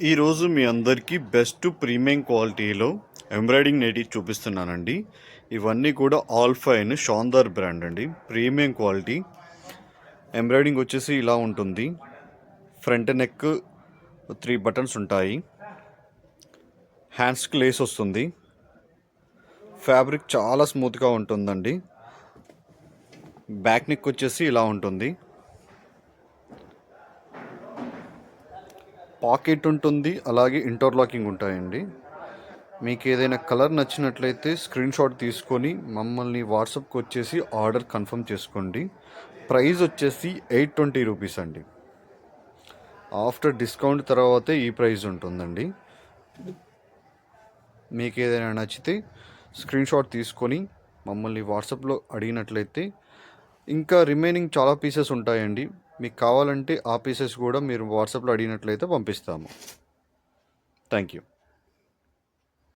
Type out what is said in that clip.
ఈరోజు మీ అందరికీ best premium క్వాలిటీలో ఎంబ్రాయిడింగ్ నేటివ్ చూపిస్తున్నానండి. ఇవన్నీ కూడా ఆల్ ఫైన్ షాందార్ బ్రాండ్ అండి. ప్రీమియం క్వాలిటీ ఎంబ్రాయిడింగ్ వచ్చేసి ఇలా ఉంటుంది. ఫ్రంట్ నెక్ 3 బటన్స్ ఉంటాయి. హ్యాండ్స్కి లేస్ వస్తుంది. ఫ్యాబ్రిక్ చాలా స్మూత్గా ఉంటుందండి. బ్యాక్ నెక్ వచ్చేసి ఇలా ఉంటుంది. పాకెట్ ఉంటుంది, అలాగే ఇంటర్లాకింగ్ ఉంటాయండి. మీకు ఏదైనా కలర్ నచ్చినట్లయితే స్క్రీన్ షాట్ తీసుకొని మమ్మల్ని వాట్సాప్కి వచ్చేసి ఆర్డర్ కన్ఫర్మ్ చేసుకోండి. ప్రైస్ వచ్చేసి 820 రూపీస్ అండి. ఆఫ్టర్ డిస్కౌంట్ తర్వాతే ఈ ప్రైస్ ఉంటుందండి. మీకు ఏదైనా నచ్చితే స్క్రీన్ షాట్ తీసుకొని మమ్మల్ని వాట్సాప్లో అడిగినట్లయితే ఇంకా రిమైనింగ్ చాలా పీసెస్ ఉంటాయండి. మీకు కావాలంటే ఆ పీసెస్ కూడా మీరు వాట్సాప్లో అడిగినట్లయితే పంపిస్తాము. Thank you.